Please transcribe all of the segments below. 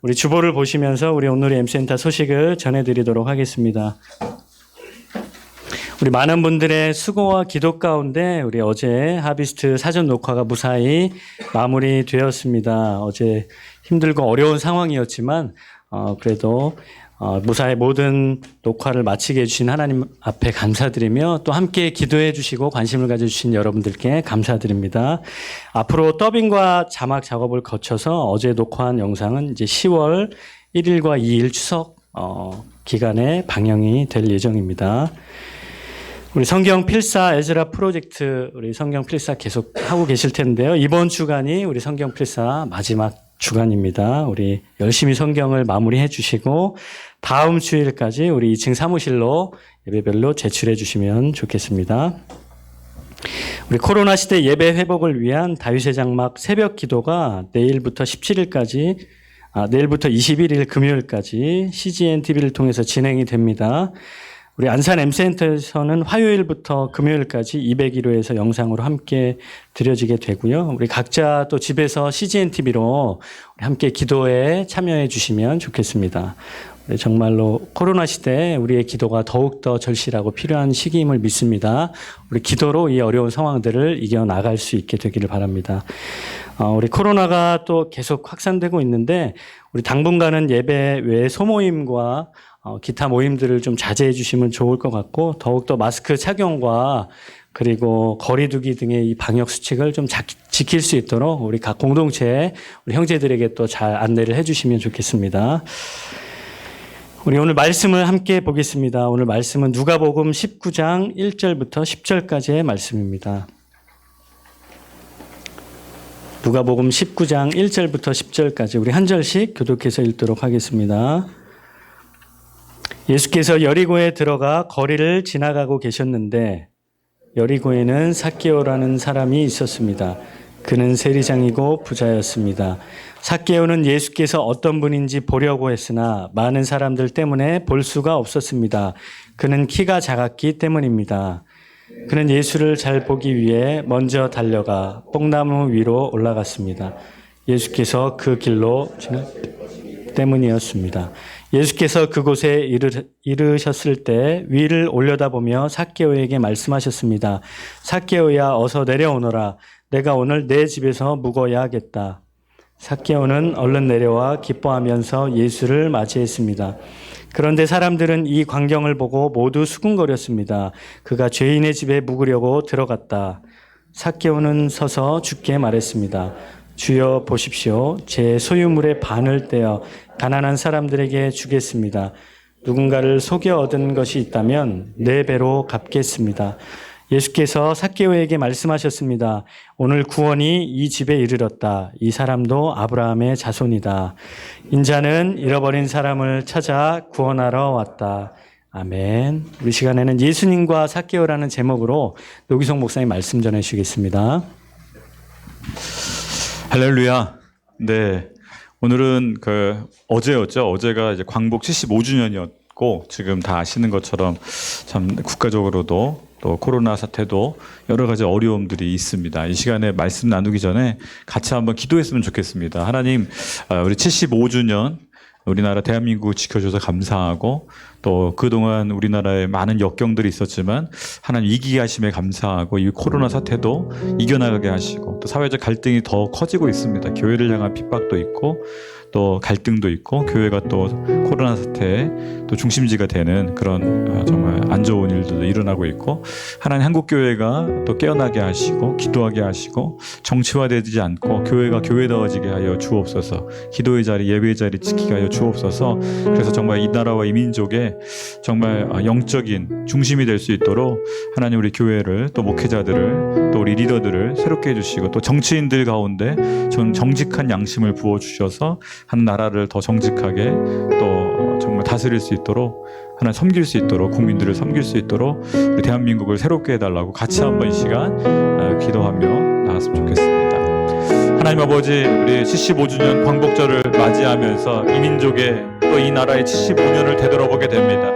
우리 주보를 보시면서 우리 오늘의 M센터 소식을 전해드리도록 하겠습니다. 우리 많은 분들의 수고와 기도 가운데 우리 어제 하비스트 사전 녹화가 무사히 마무리되었습니다. 어제 힘들고 어려운 상황이었지만 그래도 무사히 모든 녹화를 마치게 해주신 하나님 앞에 감사드리며 또 함께 기도해 주시고 관심을 가져주신 여러분들께 감사드립니다. 앞으로 더빙과 자막 작업을 거쳐서 어제 녹화한 영상은 이제 10월 1일과 2일 추석 기간에 방영이 될 예정입니다. 우리 성경 필사 에즈라 프로젝트, 우리 성경 필사 계속 하고 계실 텐데요. 이번 주간이 우리 성경 필사 마지막 주간입니다. 우리 열심히 성경을 마무리해 주시고 다음 주일까지 우리 2층 사무실로 예배별로 제출해 주시면 좋겠습니다. 우리 코로나 시대 예배 회복을 위한 다윗의 장막 새벽 기도가 내일부터 17일까지, 내일부터 21일 금요일까지 CGN TV를 통해서 진행이 됩니다. 우리 안산 M센터에서는 화요일부터 금요일까지 201호에서 영상으로 함께 드려지게 되고요. 우리 각자 또 집에서 CGN TV로 함께 기도에 참여해 주시면 좋겠습니다. 정말로 코로나 시대에 우리의 기도가 더욱더 절실하고 필요한 시기임을 믿습니다. 우리 기도로 이 어려운 상황들을 이겨나갈 수 있게 되기를 바랍니다. 우리 코로나가 또 계속 확산되고 있는데 우리 당분간은 예배 외 소모임과 기타 모임들을 좀 자제해 주시면 좋을 것 같고 더욱더 마스크 착용과 그리고 거리두기 등의 이 방역 수칙을 좀 지킬 수 있도록 우리 각 공동체 우리 형제들에게 또 잘 안내를 해 주시면 좋겠습니다. 우리 오늘 말씀을 함께 보겠습니다. 오늘 말씀은 누가복음 19장 1절부터 10절까지의 말씀입니다. 누가복음 19장 1절부터 10절까지 우리 한 절씩 교독해서 읽도록 하겠습니다. 예수께서 여리고에 들어가 거리를 지나가고 계셨는데 여리고에는 삭개오라는 사람이 있었습니다. 그는 세리장이고 부자였습니다. 삭개오는 예수께서 어떤 분인지 보려고 했으나 많은 사람들 때문에 볼 수가 없었습니다. 그는 키가 작았기 때문입니다. 그는 예수를 잘 보기 위해 먼저 달려가 뽕나무 위로 올라갔습니다. 예수께서 그 길로 지나 때문이었습니다. 예수께서 그곳에 이르셨을 때 위를 올려다보며 삭개오에게 말씀하셨습니다. 삭개오야 어서 내려오너라. 내가 오늘 내 집에서 묵어야 하겠다. 삭개오는 얼른 내려와 기뻐하면서 예수를 맞이했습니다. 그런데 사람들은 이 광경을 보고 모두 수군거렸습니다. 그가 죄인의 집에 묵으려고 들어갔다. 삭개오는 서서 주께 말했습니다. 주여 보십시오. 제 소유물의 반을 떼어 가난한 사람들에게 주겠습니다. 누군가를 속여 얻은 것이 있다면 4배로 갚겠습니다. 예수께서 삭개오에게 말씀하셨습니다. 오늘 구원이 이 집에 이르렀다. 이 사람도 아브라함의 자손이다. 인자는 잃어버린 사람을 찾아 구원하러 왔다. 아멘. 우리 시간에는 예수님과 삭개오라는 제목으로 노기성 목사님 말씀 전해주시겠습니다. 할렐루야. 네. 오늘은 어제였죠. 어제가 이제 광복 75주년이었고 지금 다 아시는 것처럼 참 국가적으로도 또 코로나 사태도 여러 가지 어려움들이 있습니다. 이 시간에 말씀 나누기 전에 같이 한번 기도했으면 좋겠습니다. 하나님, 우리 75주년 우리나라 대한민국을 지켜줘서 감사하고 또 그동안 우리나라에 많은 역경들이 있었지만 하나님 이기게 하심에 감사하고 이 코로나 사태도 이겨나가게 하시고 또 사회적 갈등이 더 커지고 있습니다. 교회를 향한 핍박도 있고 또 갈등도 있고 교회가 또 코로나 사태의 또 중심지가 되는 그런 정말 안 좋은 일들도 일어나고 있고 하나님 한국교회가 또 깨어나게 하시고 기도하게 하시고 정치화되지 않고 교회가 교회다워지게 하여 주옵소서. 기도의 자리 예배의 자리 지키게 하여 주옵소서. 그래서 정말 이 나라와 이 민족의 정말 영적인 중심이 될 수 있도록 하나님 우리 교회를 또 목회자들을 또 우리 리더들을 새롭게 해주시고 또 정치인들 가운데 정직한 양심을 부어주셔서 한 나라를 더 정직하게 또 정말 다스릴 수 있도록 하나님 섬길 수 있도록 국민들을 섬길 수 있도록 우리 대한민국을 새롭게 해달라고 같이 한번 이 시간 기도하며 나갔으면 좋겠습니다. 하나님 아버지 우리 75주년 광복절을 맞이하면서 이 민족의 또 이 나라의 75년을 되돌아보게 됩니다.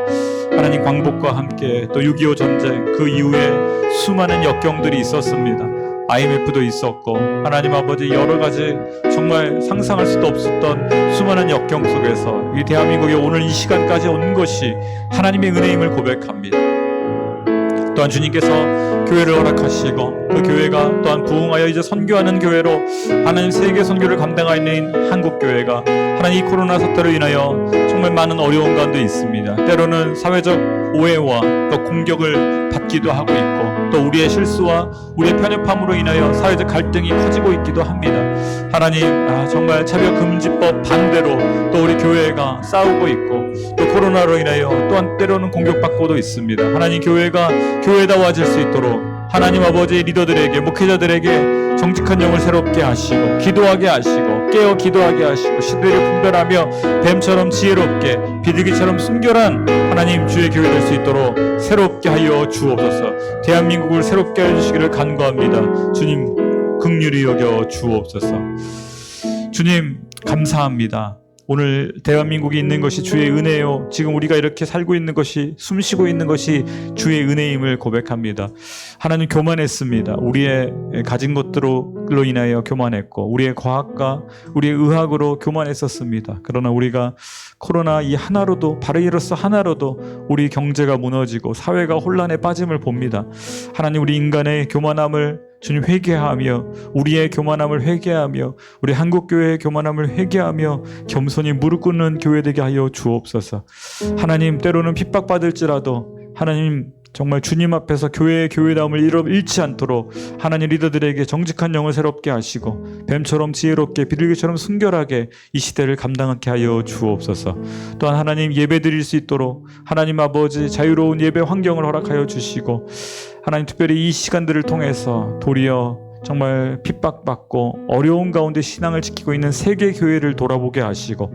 하나님 광복과 함께 또 6.25 전쟁 그 이후에 수많은 역경들이 있었습니다. IMF도 있었고 하나님 아버지 여러 가지 정말 상상할 수도 없었던 수많은 수많은 역경 속에서 이 대한민국이 오늘 이 시간까지 온 것이 하나님의 은혜임을 고백합니다. 또한 주님께서 교회를 허락하시고 그 교회가 또한 부흥하여 이제 선교하는 교회로 하나님 세계 선교를 감당하는 한국교회가 하나님 이 코로나 사태로 인하여 정말 많은 어려운 가운데 있습니다. 때로는 사회적 오해와 또 공격을 받기도 하고 있고 또 우리의 실수와 우리의 편협함으로 인하여 사회적 갈등이 커지고 있기도 합니다. 하나님 정말 차별금지법 반대로 또 우리 교회가 싸우고 있고 또 코로나로 인하여 또한 때로는 공격받고도 있습니다. 하나님 교회가 교회다워질 수 있도록 하나님 아버지 리더들에게 목회자들에게 정직한 영을 새롭게 하시고 기도하게 하시고 깨어 기도하게 하시고 시대를 분별하며 뱀처럼 지혜롭게 비둘기처럼 순결한 하나님 주의 교회 될 수 있도록 새롭게 하여 주옵소서. 대한민국을 새롭게 하여 주시기를 간구합니다. 주님 긍휼히 여겨 주옵소서. 주님 감사합니다. 오늘 대한민국이 있는 것이 주의 은혜요. 지금 우리가 이렇게 살고 있는 것이 숨쉬고 있는 것이 주의 은혜임을 고백합니다. 하나님 교만했습니다. 우리의 가진 것들로 인하여 교만했고 우리의 과학과 우리의 의학으로 교만했었습니다. 그러나 우리가 코로나 이 하나로도 바이러스 하나로도 우리 경제가 무너지고 사회가 혼란에 빠짐을 봅니다. 하나님 우리 인간의 교만함을 주님 회개하며 우리의 교만함을 회개하며 우리 한국교회의 교만함을 회개하며 겸손히 무릎 꿇는 교회 되게 하여 주옵소서. 하나님 때로는 핍박받을지라도 하나님 정말 주님 앞에서 교회의 교회다움을 잃지 않도록 하나님 리더들에게 정직한 영을 새롭게 하시고 뱀처럼 지혜롭게 비둘기처럼 순결하게 이 시대를 감당하게 하여 주옵소서. 또한 하나님 예배 드릴 수 있도록 하나님 아버지 자유로운 예배 환경을 허락하여 주시고 하나님 특별히 이 시간들을 통해서 도리어 정말 핍박받고 어려운 가운데 신앙을 지키고 있는 세계 교회를 돌아보게 하시고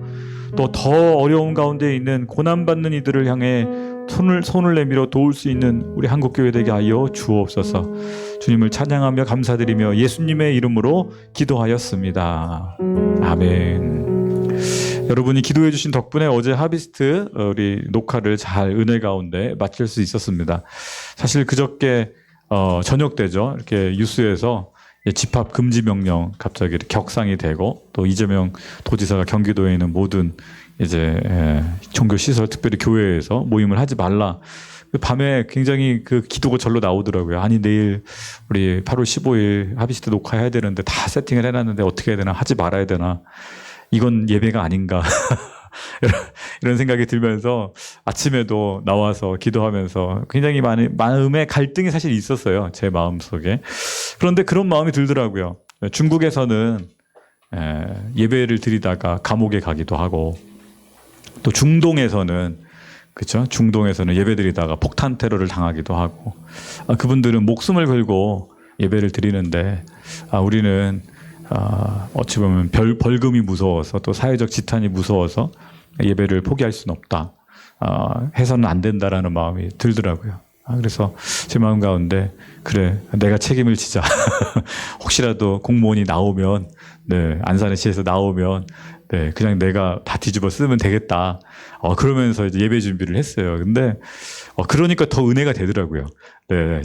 또 더 어려운 가운데 있는 고난받는 이들을 향해 손을 내밀어 도울 수 있는 우리 한국교회 되게 하여 주옵소서. 주님을 찬양하며 감사드리며 예수님의 이름으로 기도하였습니다. 아멘. 여러분이 기도해 주신 덕분에 어제 하비스트 우리 녹화를 잘 은혜 가운데 마칠 수 있었습니다. 사실 그저께 저녁 때죠. 이렇게 뉴스에서 집합 금지 명령 갑자기 이렇게 격상이 되고 또 이재명 도지사가 경기도에 있는 모든 이제 종교 시설 특별히 교회에서 모임을 하지 말라. 밤에 굉장히 그 기도가 절로 나오더라고요. 아니 내일 우리 8월 15일 하비스트 녹화해야 되는데 다 세팅을 해놨는데 어떻게 해야 되나 하지 말아야 되나 이건 예배가 아닌가 이런 생각이 들면서 아침에도 나와서 기도하면서 굉장히 마음에 갈등이 사실 있었어요. 제 마음속에. 그런데 그런 마음이 들더라고요. 중국에서는 예배를 드리다가 감옥에 가기도 하고 또 중동에서는 그렇죠? 중동에서는 예배드리다가 폭탄 테러를 당하기도 하고 그분들은 목숨을 걸고 예배를 드리는데 우리는 어찌 보면 벌금이 무서워서 또 사회적 지탄이 무서워서 예배를 포기할 수는 없다. 해서는 안 된다라는 마음이 들더라고요. 그래서 제 마음 가운데 그래 내가 책임을 지자. 혹시라도 공무원이 나오면 안산시에서 나오면 그냥 내가 다 뒤집어 쓰면 되겠다. 그러면서 이제 예배 준비를 했어요. 근데 그러니까 더 은혜가 되더라고요.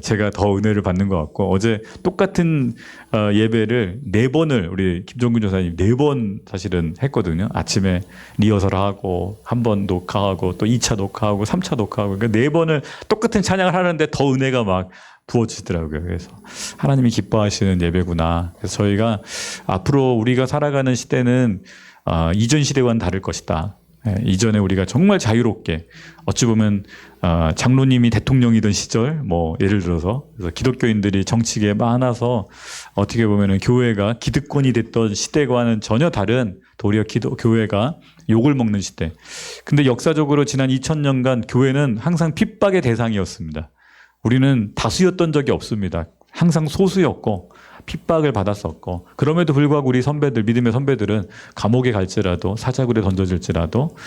제가 더 은혜를 받는 것 같고 어제 똑같은 예배를 4번을 우리 김종근 조사님 4번 사실은 했거든요. 아침에 리허설하고 한 번 녹화하고 또 2차 녹화하고 3차 녹화하고 그러니까 4번을 똑같은 찬양을 하는데 더 은혜가 막 부어지더라고요. 그래서 하나님이 기뻐하시는 예배구나. 그래서 저희가 앞으로 우리가 살아가는 시대는 이전 시대와는 다를 것이다. 이전에 우리가 정말 자유롭게 어찌 보면 장로님이 대통령이던 시절 뭐 예를 들어서 그래서 기독교인들이 정치계에 많아서 어떻게 보면은 교회가 기득권이 됐던 시대와는 전혀 다른 도리어 교회가 욕을 먹는 시대. 근데 역사적으로 지난 2000년간 교회는 항상 핍박의 대상이었습니다. 우리는 다수였던 적이 없습니다. 항상 소수였고 핍박을 받았었고 그럼에도 불구하고 우리 선배들 믿음의 선배들은 감옥에 갈지라도 사자굴에 던져질지라도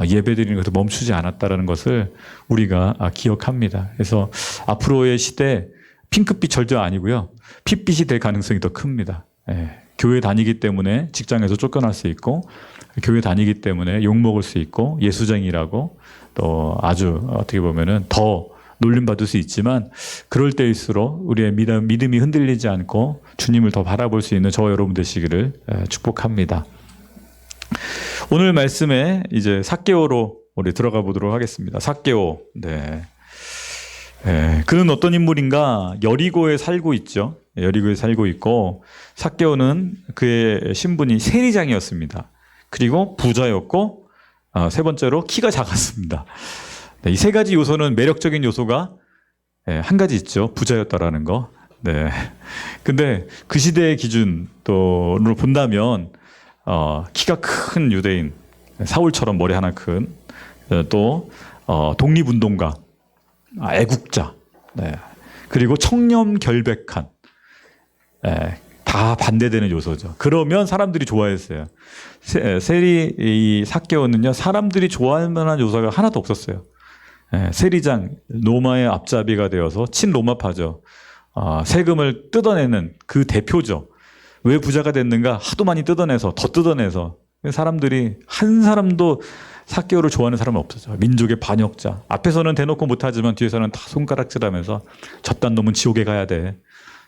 예배드리는 것을 멈추지 않았다라는 것을 우리가 기억합니다. 그래서 앞으로의 시대 핑크빛 절대 아니고요. 핏빛이 될 가능성이 더 큽니다. 교회 다니기 때문에 직장에서 쫓겨날 수 있고 교회 다니기 때문에 욕먹을 수 있고 예수쟁이라고 또 아주 어떻게 보면은 더 놀림받을 수 있지만 그럴 때일수록 우리의 믿음이 흔들리지 않고 주님을 더 바라볼 수 있는 저와 여러분 되시기를 축복합니다. 오늘 말씀에 이제 삭개오로 우리 들어가 보도록 하겠습니다. 삭개오. 네. 그는 어떤 인물인가? 여리고에 살고 있죠. 여리고에 살고 있고 삭개오는 그의 신분이 세리장이었습니다. 그리고 부자였고 세 번째로 키가 작았습니다. 네, 이 세 가지 요소는 매력적인 요소가 한 가지 있죠. 부자였다라는 거. 네. 근데 그 시대의 기준으로 본다면 키가 큰 유대인 사울처럼 머리 하나 큰 또 독립운동가 애국자 네. 그리고 청렴 결백한 다 반대되는 요소죠. 그러면 사람들이 좋아했어요. 세리 이 삭개오는요 사람들이 좋아할 만한 요소가 하나도 없었어요. 세리장 로마의 앞잡이가 되어서 친로마파죠. 세금을 뜯어내는 그 대표죠. 왜 부자가 됐는가? 하도 많이 뜯어내서 더 뜯어내서 사람들이 한 사람도 삭개오를 좋아하는 사람은 없었죠. 민족의 반역자. 앞에서는 대놓고 못하지만 뒤에서는 다 손가락질하면서 저딴 놈은 지옥에 가야 돼.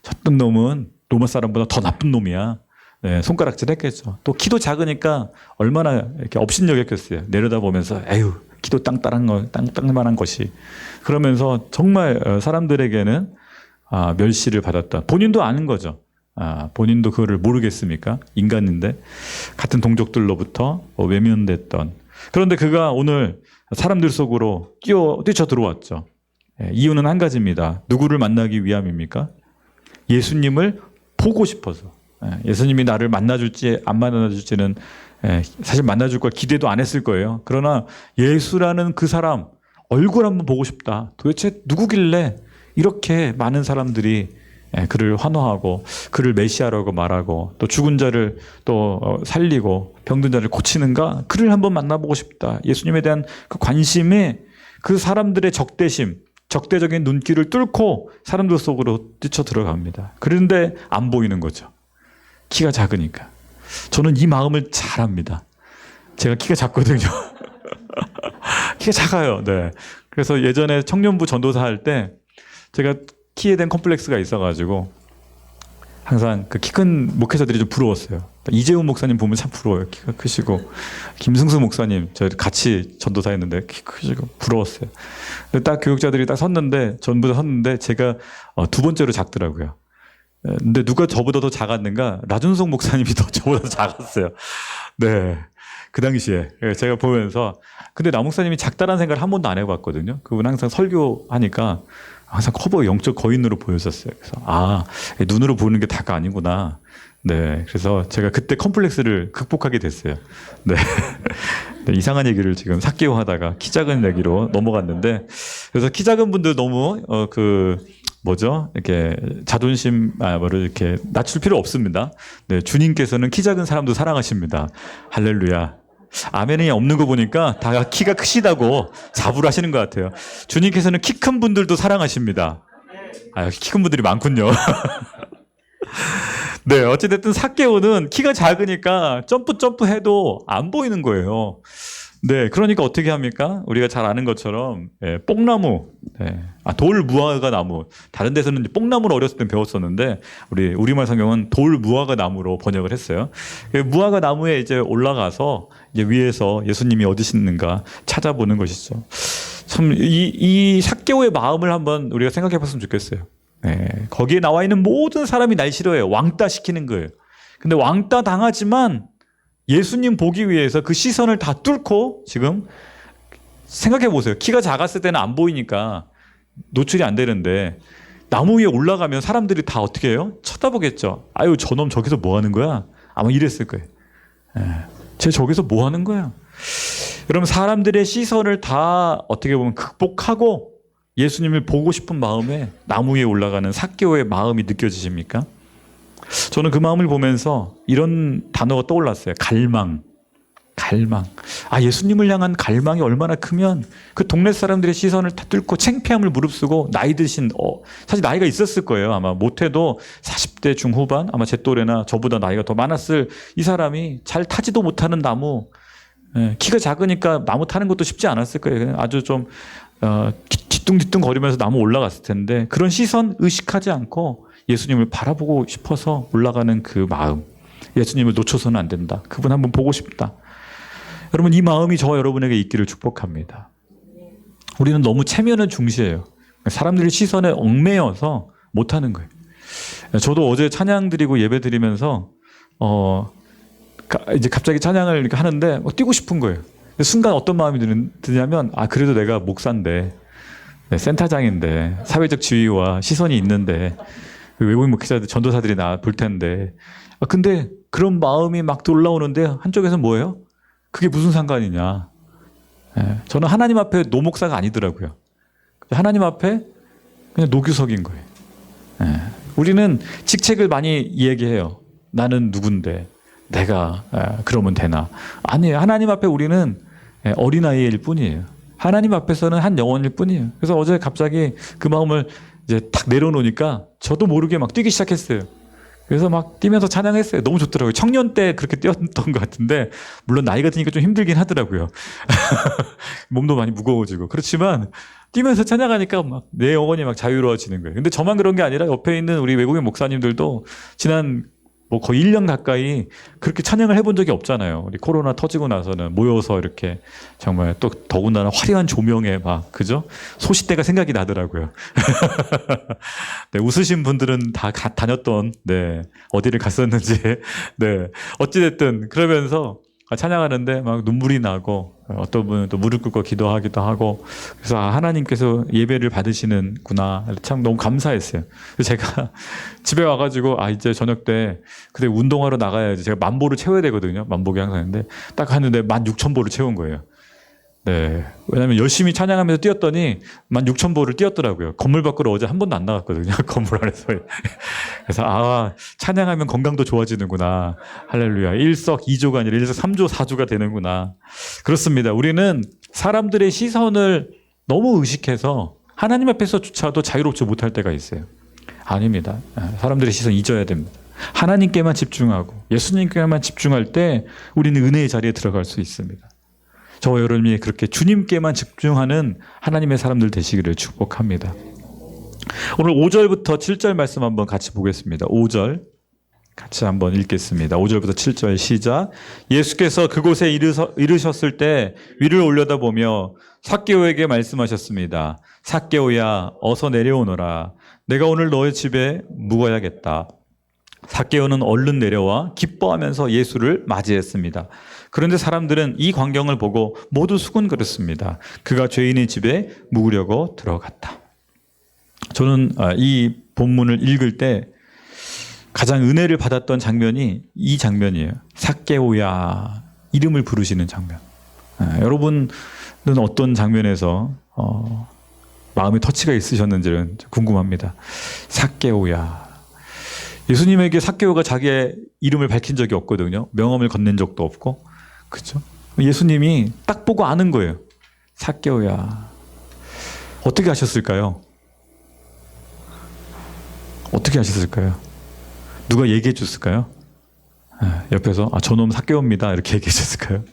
저딴 놈은 로마 사람보다 더 나쁜 놈이야. 네, 손가락질 했겠죠. 또 키도 작으니까 얼마나 이렇게 업신여겼겠어요. 내려다보면서 에휴 키도 땅만한 것이. 그러면서 정말 사람들에게는 멸시를 받았던 본인도 아는 거죠. 본인도 그거를 모르겠습니까? 인간인데 같은 동족들로부터 외면됐던. 그런데 그가 오늘 사람들 속으로 뛰쳐 들어왔죠. 이유는 한 가지입니다. 누구를 만나기 위함입니까? 예수님을 보고 싶어서. 예수님이 나를 만나줄지 안 만나줄지는 사실 만나줄 걸 기대도 안 했을 거예요. 그러나 예수라는 그 사람 얼굴 한번 보고 싶다. 도대체 누구길래 이렇게 많은 사람들이 그를 환호하고 그를 메시아라고 말하고 또 죽은 자를 또 살리고 병든 자를 고치는가? 그를 한번 만나보고 싶다. 예수님에 대한 그 관심에 그 사람들의 적대심, 적대적인 눈길을 뚫고 사람들 속으로 뛰쳐 들어갑니다. 그런데 안 보이는 거죠. 키가 작으니까. 저는 이 마음을 잘 압니다. 제가 키가 작거든요. 키가 작아요. 네. 그래서 예전에 청년부 전도사 할 때 제가 키에 대한 컴플렉스가 있어가지고 항상 그 키 큰 목회자들이 좀 부러웠어요. 이재훈 목사님 보면 참 부러워요. 키가 크시고 김승수 목사님 저희 같이 전도사했는데 키 크시고 부러웠어요. 딱 교육자들이 딱 섰는데 전부 다 섰는데 제가 두 번째로 작더라고요. 근데 누가 저보다 더 작았는가? 라준석 목사님이 더 저보다 더 작았어요. 네. 그 당시에 제가 보면서 근데 나 목사님이 작다라는 생각을 한 번도 안 해봤거든요. 그분 항상 설교하니까 항상 커버 영적 거인으로 보였었어요. 그래서 눈으로 보는 게 다가 아니구나. 네, 그래서 제가 그때 컴플렉스를 극복하게 됐어요. 네, 네 이상한 얘기를 지금 삭개오 하다가 키 작은 얘기로 넘어갔는데 그래서 키 작은 분들 너무 이렇게 자존심 이렇게 낮출 필요 없습니다. 네, 주님께서는 키 작은 사람도 사랑하십니다. 할렐루야. 아멘이 없는 거 보니까 다 키가 크시다고 자부를 하시는 것 같아요. 주님께서는 키 큰 분들도 사랑하십니다. 키 큰 분들이 많군요. 네, 어찌됐든 삭개오는 키가 작으니까 점프 해도 안 보이는 거예요. 네, 그러니까 어떻게 합니까? 우리가 잘 아는 것처럼 뽕나무, 돌 무화과 나무. 다른 데서는 뽕나무를 어렸을 때 배웠었는데 우리말 성경은 돌 무화과 나무로 번역을 했어요. 무화과 나무에 이제 올라가서 이제 위에서 예수님이 어디 있는가 찾아보는 것이죠. 참 이 삭개오의 마음을 한번 우리가 생각해봤으면 좋겠어요. 거기에 나와 있는 모든 사람이 날 싫어해요. 왕따 시키는 거예요. 근데 왕따 당하지만 예수님 보기 위해서 그 시선을 다 뚫고 지금 생각해 보세요. 키가 작았을 때는 안 보이니까 노출이 안 되는데 나무 위에 올라가면 사람들이 다 어떻게 해요? 쳐다보겠죠. 아유 저놈 저기서 뭐 하는 거야? 아마 이랬을 거예요. 쟤 저기서 뭐 하는 거야? 여러분 사람들의 시선을 다 어떻게 보면 극복하고 예수님을 보고 싶은 마음에 나무 위에 올라가는 삭개오의 마음이 느껴지십니까? 저는 그 마음을 보면서 이런 단어가 떠올랐어요. 갈망. 예수님을 향한 갈망이 얼마나 크면 그 동네 사람들의 시선을 다 뚫고 창피함을 무릅쓰고 나이 드신 사실 나이가 있었을 거예요. 아마 못해도 40대 중후반 아마 제 또래나 저보다 나이가 더 많았을 이 사람이 잘 타지도 못하는 나무 키가 작으니까 나무 타는 것도 쉽지 않았을 거예요. 아주 좀 뒤뚱뒤뚱 거리면서 나무 올라갔을 텐데 그런 시선 의식하지 않고 예수님을 바라보고 싶어서 올라가는 그 마음. 예수님을 놓쳐서는 안 된다. 그분 한번 보고 싶다. 여러분 이 마음이 저와 여러분에게 있기를 축복합니다. 우리는 너무 체면을 중시해요. 사람들의 시선에 얽매여서 못하는 거예요. 저도 어제 찬양 드리고 예배 드리면서 이제 갑자기 찬양을 이렇게 하는데 뛰고 싶은 거예요. 순간 어떤 마음이 드냐면 그래도 내가 목사인데 센터장인데 사회적 지위와 시선이 있는데 외국인 목회자들 전도사들이 나 볼 텐데 근데 그런 마음이 막 올라오는데 한쪽에서는 뭐예요? 그게 무슨 상관이냐. 저는 하나님 앞에 노목사가 아니더라고요. 하나님 앞에 그냥 노규석인 거예요. 우리는 직책을 많이 얘기해요. 나는 누군데 내가 그러면 되나. 아니에요. 하나님 앞에 우리는 어린아이일 뿐이에요. 하나님 앞에서는 한 영혼일 뿐이에요. 그래서 어제 갑자기 그 마음을 이제 탁 내려놓으니까 저도 모르게 막 뛰기 시작했어요. 그래서 막 뛰면서 찬양했어요. 너무 좋더라고요. 청년 때 그렇게 뛰었던 것 같은데 물론 나이가 드니까 좀 힘들긴 하더라고요. 몸도 많이 무거워지고 그렇지만 뛰면서 찬양하니까 막 내 영혼이 막 자유로워지는 거예요. 근데 저만 그런 게 아니라 옆에 있는 우리 외국인 목사님들도 지난 거의 1년 가까이 그렇게 찬양을 해본 적이 없잖아요. 우리 코로나 터지고 나서는 모여서 이렇게 정말 또 더군다나 화려한 조명에 막 그죠? 소시대가 생각이 나더라고요. 네, 웃으신 분들은 다 다녔던 어디를 갔었는지 어찌됐든 그러면서 찬양하는데 막 눈물이 나고 어떤 분은 또 무릎 꿇고 기도하기도 하고 그래서 하나님께서 예배를 받으시는구나 참 너무 감사했어요. 그래서 제가 집에 와가지고 이제 저녁 때 그때 운동하러 나가야지 제가 10,000보를 채워야 되거든요. 만보기 항상 했는데 딱 하는데 16,000보를 채운 거예요. 왜냐면 열심히 찬양하면서 뛰었더니 16,000보를 뛰었더라고요. 건물 밖으로 어제 한 번도 안 나갔거든요. 건물 안에서. 그래서 찬양하면 건강도 좋아지는구나. 할렐루야. 일석이조가 아니라 일석삼조 사조가 되는구나. 그렇습니다. 우리는 사람들의 시선을 너무 의식해서 하나님 앞에서조차도 자유롭지 못할 때가 있어요. 아닙니다. 사람들의 시선 잊어야 됩니다. 하나님께만 집중하고 예수님께만 집중할 때 우리는 은혜의 자리에 들어갈 수 있습니다. 저와 여러분이 그렇게 주님께만 집중하는 하나님의 사람들 되시기를 축복합니다. 오늘 5절부터 7절 말씀 한번 같이 보겠습니다. 5절 같이 한번 읽겠습니다. 5절부터 7절 시작. 예수께서 그곳에 이르셨을 때 위를 올려다보며 삭개오에게 말씀하셨습니다. 삭개오야 어서 내려오너라. 내가 오늘 너의 집에 묵어야겠다. 삭개오는 얼른 내려와 기뻐하면서 예수를 맞이했습니다. 그런데 사람들은 이 광경을 보고 모두 수군거렸습니다. 그가 죄인의 집에 묵으려고 들어갔다. 저는 이 본문을 읽을 때 가장 은혜를 받았던 장면이 이 장면이에요. 삭개오야 이름을 부르시는 장면. 여러분은 어떤 장면에서 마음의 터치가 있으셨는지는 궁금합니다. 삭개오야. 예수님에게 삭개오가 자기의 이름을 밝힌 적이 없거든요. 명함을 건넨 적도 없고. 그렇죠? 예수님이 딱 보고 아는 거예요. 삭개오야. 어떻게 하셨을까요? 어떻게 하셨을까요? 누가 얘기해 줬을까요? 옆에서 저놈 삭개오입니다. 이렇게 얘기해 줬을까요?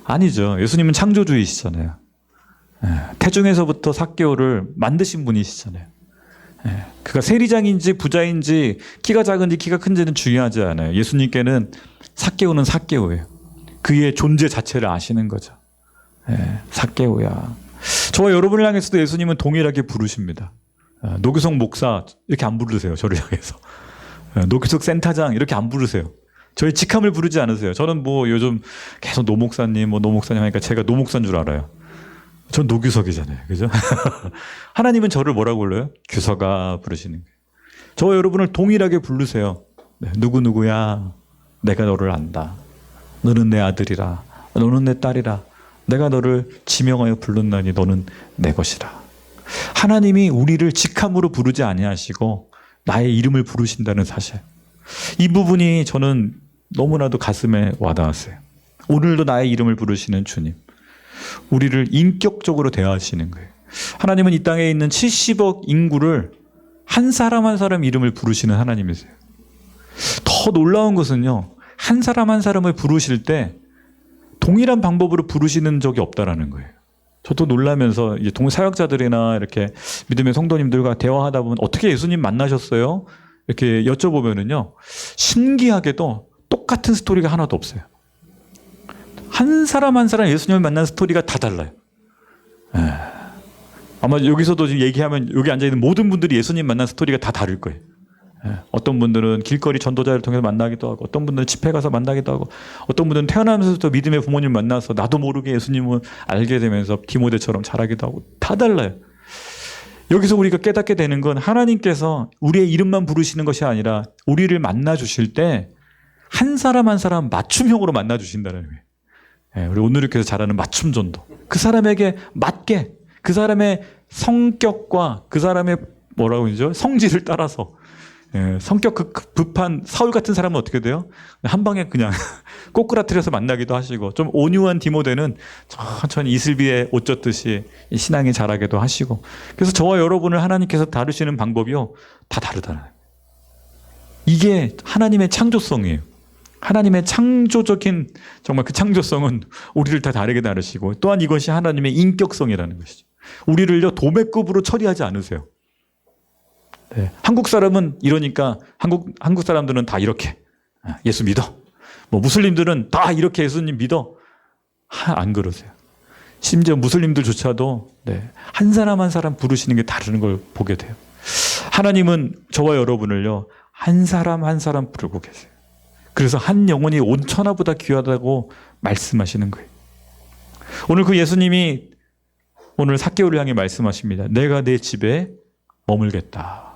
아니죠. 예수님은 창조주이시잖아요. 태중에서부터 삭개오를 만드신 분이시잖아요. 그가 세리장인지 부자인지 키가 작은지 키가 큰지는 중요하지 않아요. 예수님께는 삭개오는 삭개오예요. 그의 존재 자체를 아시는 거죠. 삭개오야. 저와 여러분을 향해서도 예수님은 동일하게 부르십니다. 노규석 목사 이렇게 안 부르세요. 저를 향해서. 노규석 센터장 이렇게 안 부르세요. 저의 직함을 부르지 않으세요. 저는 요즘 계속 노목사님 노목사님 하니까 제가 노목사인 줄 알아요. 전 노규석이잖아요. 그죠? 하나님은 저를 뭐라고 불러요? 규석아 부르시는 거예요. 저와 여러분을 동일하게 부르세요. 누구누구야. 내가 너를 안다. 너는 내 아들이라. 너는 내 딸이라. 내가 너를 지명하여 불렀나니 너는 내 것이라. 하나님이 우리를 직함으로 부르지 아니하시고 나의 이름을 부르신다는 사실. 이 부분이 저는 너무나도 가슴에 와닿았어요. 오늘도 나의 이름을 부르시는 주님. 우리를 인격적으로 대하시는 거예요. 하나님은 이 땅에 있는 70억 인구를 한 사람 한 사람 이름을 부르시는 하나님이세요. 더 놀라운 것은요. 한 사람 한 사람을 부르실 때 동일한 방법으로 부르시는 적이 없다라는 거예요. 저도 놀라면서 이제 동사역자들이나 이렇게 믿음의 성도님들과 대화하다 보면 어떻게 예수님 만나셨어요? 이렇게 여쭤보면은요. 신기하게도 똑같은 스토리가 하나도 없어요. 한 사람 한 사람 예수님을 만난 스토리가 다 달라요. 아마 여기서도 지금 얘기하면 여기 앉아있는 모든 분들이 예수님 만난 스토리가 다 다를 거예요. 어떤 분들은 길거리 전도자를 통해서 만나기도 하고, 어떤 분들은 집회 가서 만나기도 하고, 어떤 분들은 태어나면서부터 믿음의 부모님 만나서 나도 모르게 예수님을 알게 되면서 디모데처럼 자라기도 하고, 다 달라요. 여기서 우리가 깨닫게 되는 건 하나님께서 우리의 이름만 부르시는 것이 아니라 우리를 만나 주실 때 한 사람 한 사람 맞춤형으로 만나 주신다는 거예요. 우리 오늘교회에서 잘하는 맞춤 전도. 그 사람에게 맞게, 그 사람의 성격과 그 사람의 뭐라고 그러죠? 성질을 따라서. 성격 급한 사울 같은 사람은 어떻게 돼요? 한 방에 그냥 꼬꾸라뜨려서 만나기도 하시고, 좀 온유한 디모데는 천천히 이슬비에 옷 젖듯이 신앙이 자라게도 하시고. 그래서 저와 여러분을 하나님께서 다루시는 방법이요, 다 다르다는. 이게 하나님의 창조성이에요. 하나님의 창조적인 정말 그 창조성은 우리를 다 다르게 다루시고, 또한 이것이 하나님의 인격성이라는 것이죠. 우리를요 도매급으로 처리하지 않으세요. 한국 사람은 이러니까 한국 사람들은 다 이렇게 예수 믿어. 뭐 무슬림들은 다 이렇게 예수님 믿어. 안 그러세요. 심지어 무슬림들조차도 한 사람 한 사람 부르시는 게 다르는 걸 보게 돼요. 하나님은 저와 여러분을요 한 사람 한 사람 부르고 계세요. 그래서 한 영혼이 온 천하보다 귀하다고 말씀하시는 거예요. 오늘 그 예수님이 오늘 삭개오를 향해 말씀하십니다. 내가 내 집에 머물겠다.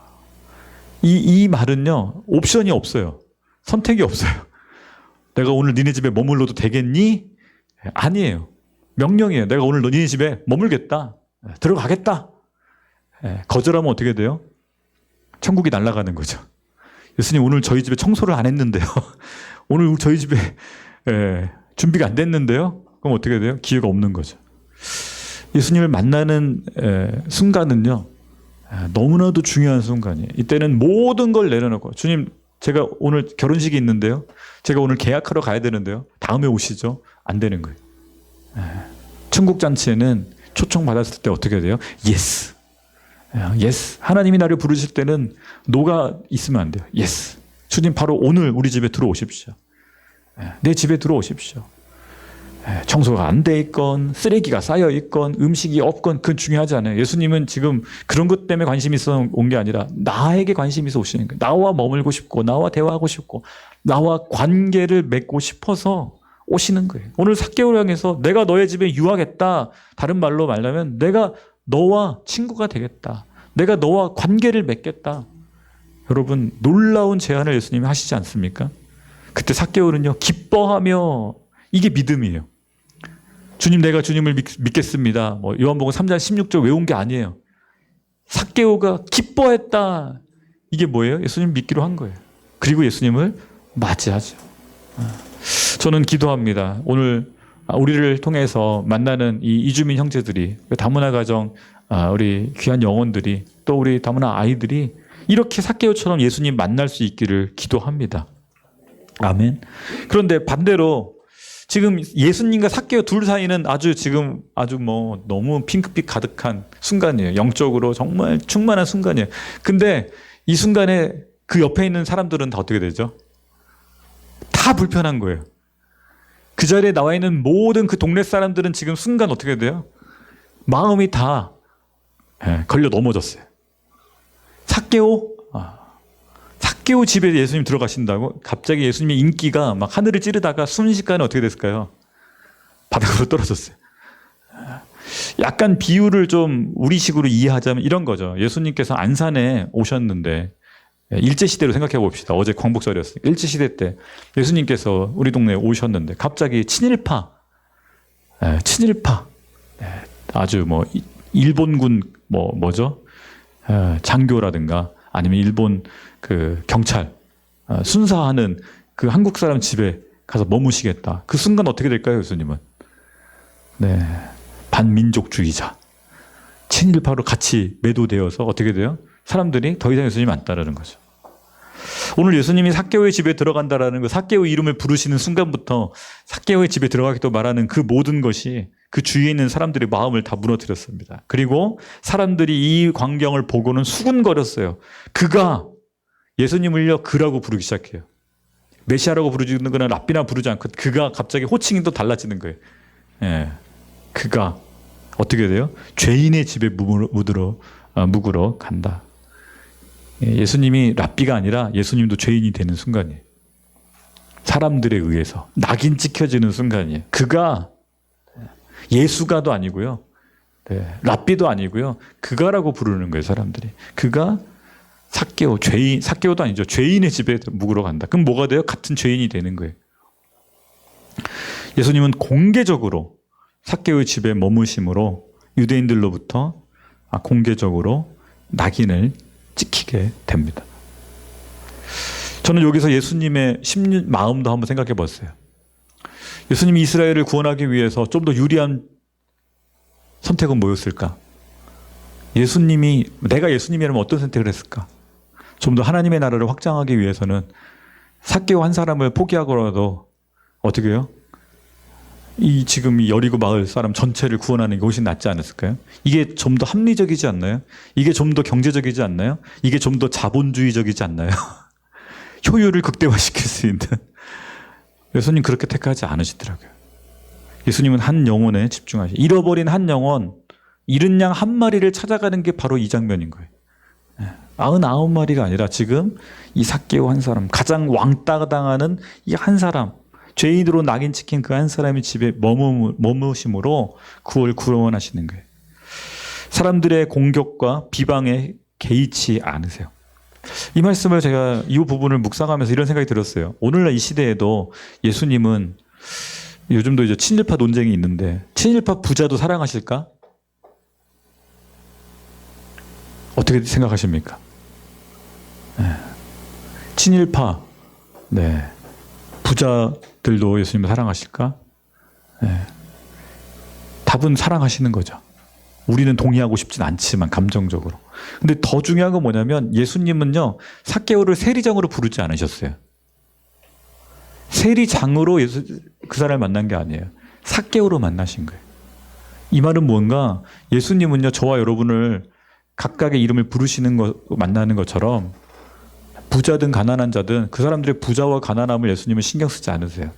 이 말은요 옵션이 없어요. 선택이 없어요. 내가 오늘 니네 집에 머물러도 되겠니? 아니에요. 명령이에요. 내가 오늘 니네 집에 머물겠다. 들어가겠다. 거절하면 어떻게 돼요? 천국이 날아가는 거죠. 예수님 오늘 저희 집에 청소를 안 했는데요. 오늘 저희 집에 준비가 안 됐는데요. 그럼 어떻게 돼요? 기회가 없는 거죠. 예수님을 만나는 순간은요 너무나도 중요한 순간이에요. 이때는 모든 걸 내려놓고, 주님 제가 오늘 결혼식이 있는데요, 제가 오늘 계약하러 가야 되는데요, 다음에 오시죠. 안 되는 거예요. 천국 잔치에는 초청 받았을 때 어떻게 돼요? 예스. 예스. 하나님이 나를 부르실 때는 노가 있으면 안 돼요. 예스. 주님 바로 오늘 우리 집에 들어오십시오. 내 집에 들어오십시오. 청소가 안 돼 있건 쓰레기가 쌓여 있건 음식이 없건 그건 중요하지 않아요. 예수님은 지금 그런 것 때문에 관심이 있어 온 게 아니라 나에게 관심이 있어 오시는 거예요. 나와 머물고 싶고 나와 대화하고 싶고 나와 관계를 맺고 싶어서 오시는 거예요. 오늘 삭개오를 향해서 내가 너의 집에 유하겠다. 다른 말로 말하면 내가 너와 친구가 되겠다. 내가 너와 관계를 맺겠다. 여러분 놀라운 제안을 예수님이 하시지 않습니까? 그때 삭개오는요 기뻐하며, 이게 믿음이에요. 주님 내가 주님을 믿겠습니다. 뭐 요한복음 3장 16절 외운 게 아니에요. 삭개오가 기뻐했다. 이게 뭐예요? 예수님 믿기로 한 거예요. 그리고 예수님을 맞이하죠. 저는 기도합니다. 오늘 우리를 통해서 만나는 이 이주민 형제들이, 다문화 가정 우리 귀한 영혼들이, 또 우리 다문화 아이들이 이렇게 삭개오처럼 예수님 만날 수 있기를 기도합니다. 아멘. 그런데 반대로 지금 예수님과 삭개오 둘 사이는 아주 뭐 너무 핑크빛 가득한 순간이에요. 영적으로 정말 충만한 순간이에요. 근데 이 순간에 그 옆에 있는 사람들은 다 어떻게 되죠? 다 불편한 거예요. 그 자리에 나와 있는 모든 그 동네 사람들은 지금 순간 어떻게 돼요? 마음이 다 걸려 넘어졌어요. 삭개오 집에 예수님 들어가신다고? 갑자기 예수님의 인기가 막 하늘을 찌르다가 순식간에 어떻게 됐을까요? 바닥으로 떨어졌어요. 약간 비유를 좀 우리식으로 이해하자면 이런 거죠. 예수님께서 안산에 오셨는데, 일제시대로 생각해 봅시다. 어제 광복절이었으니까. 일제시대 때 예수님께서 우리 동네에 오셨는데 갑자기 친일파 아주 뭐 일본군 뭐죠? 장교라든가 아니면 일본 그 경찰 순사하는 그 한국 사람 집에 가서 머무시겠다. 그 순간 어떻게 될까요, 예수님은? 반민족주의자, 친일파로 같이 매도되어서 어떻게 돼요? 사람들이 더 이상 예수님 안 따르는 거죠. 오늘 예수님이 삭개오의 집에 들어간다라는 거, 삭개오 이름을 부르시는 순간부터 삭개오의 집에 들어가기도 말하는 그 모든 것이 그 주위에 있는 사람들의 마음을 다 무너뜨렸습니다. 그리고 사람들이 이 광경을 보고는 수군거렸어요. 그가 예수님을요 그라고 부르기 시작해요. 메시아라고 부르는 거는 랍비나 부르지 않고 그가 갑자기 호칭이 또 달라지는 거예요. 예. 그가 어떻게 돼요? 죄인의 집에 묵으러 간다. 예수님이 랍비가 아니라 예수님도 죄인이 되는 순간이에요. 사람들에 의해서 낙인 찍혀지는 순간이에요. 그가 예수가도 아니고요. 네, 랍비도 아니고요. 그가라고 부르는 거예요, 사람들이. 그가 삭개오, 죄인, 삭개오도 아니죠. 죄인의 집에 묵으러 간다. 그럼 뭐가 돼요? 같은 죄인이 되는 거예요. 예수님은 공개적으로 삭개오의 집에 머무심으로 유대인들로부터 공개적으로 낙인을 찍히게 됩니다. 저는 여기서 예수님의 마음도 한번 생각해 봤어요. 예수님이 이스라엘을 구원하기 위해서 좀 더 유리한 선택은 뭐였을까? 내가 예수님이라면 어떤 선택을 했을까? 좀 더 하나님의 나라를 확장하기 위해서는 삭개오 한 사람을 포기하고라도 어떻게 해요? 지금 이 여리고 마을 사람 전체를 구원하는 게 훨씬 낫지 않았을까요? 이게 좀 더 합리적이지 않나요? 이게 좀 더 경제적이지 않나요? 이게 좀 더 자본주의적이지 않나요? 효율을 극대화시킬 수 있는. 예수님 그렇게 택하지 않으시더라고요. 예수님은 한 영혼에 잃어버린 한 영혼, 잃은 양 한 마리를 찾아가는 게 바로 이 장면인 거예요. 99마리가 아니라 지금 이 삭개오 한 사람, 가장 왕따 당하는 이 한 사람, 죄인으로 낙인 찍힌 그 한 사람이 집에 머무심으로 구원하시는 거예요. 사람들의 공격과 비방에 개의치 않으세요. 이 말씀을 제가 이 부분을 묵상하면서 이런 생각이 들었어요. 오늘날 이 시대에도 예수님은 요즘도 이제 친일파 논쟁이 있는데 친일파 부자도 사랑하실까? 어떻게 생각하십니까? 네. 친일파 부자들도 예수님을 사랑하실까? 네. 답은 사랑하시는 거죠. 우리는 동의하고 싶진 않지만 감정적으로. 근데 더 중요한 건 뭐냐면 예수님은요 삭개오를 세리장으로 부르지 않으셨어요. 세리장으로 그 사람을 만난 게 아니에요. 삭개오로 만나신 거예요. 이 말은 뭔가 예수님은요 저와 여러분을 각각의 이름을 만나는 것처럼 부자든 가난한 자든 그 사람들의 부자와 가난함을 예수님은 신경 쓰지 않으세요.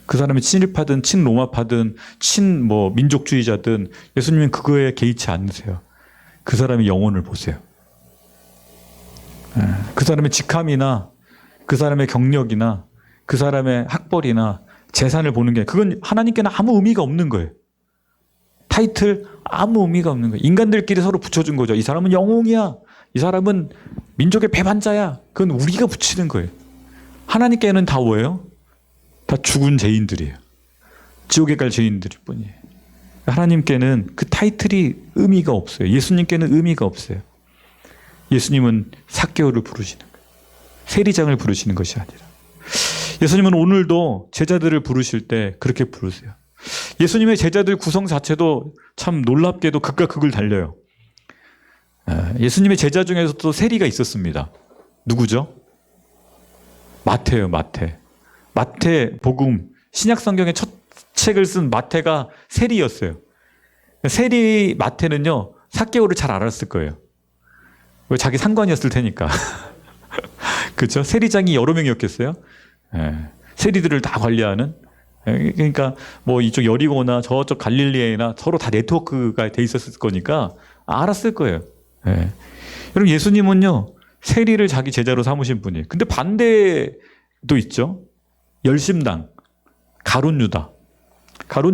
그 사람이 친일파든 친로마파든 민족주의자든 예수님은 그거에 개의치 않으세요. 그 사람의 영혼을 보세요. 그 사람의 직함이나 그 사람의 경력이나 그 사람의 학벌이나 재산을 보는 게 그건 하나님께는 아무 의미가 없는 거예요. 타이틀 아무 의미가 없는 거예요. 인간들끼리 서로 붙여준 거죠. 이 사람은 영웅이야. 이 사람은 민족의 배반자야. 그건 우리가 붙이는 거예요. 하나님께는 다 뭐예요? 다 죽은 죄인들이에요. 지옥에 갈 죄인들일 뿐이에요. 하나님께는 그 타이틀이 의미가 없어요. 예수님께는 의미가 없어요. 예수님은 삭개오를 부르시는 거예요. 세리장을 부르시는 것이 아니라. 예수님은 오늘도 제자들을 부르실 때 그렇게 부르세요. 예수님의 제자들 구성 자체도 참 놀랍게도 극과 극을 달려요. 예수님의 제자 중에서도 세리가 있었습니다. 누구죠? 마태예요, 마태. 마태복음, 신약성경의 첫 책을 쓴 마태가 세리였어요. 세리 마태는요, 삭개오를 잘 알았을 거예요. 왜 자기 상관이었을 테니까. 그렇죠? 세리장이 여러 명이었겠어요? 세리들을 다 관리하는. 그러니까 이쪽 여리고나 저쪽 갈릴리에나 서로 다 네트워크가 돼 있었을 거니까 알았을 거예요. 여러분 예수님은요 세리를 자기 제자로 삼으신 분이에요. 근데 반대도 있죠. 열심당 가룟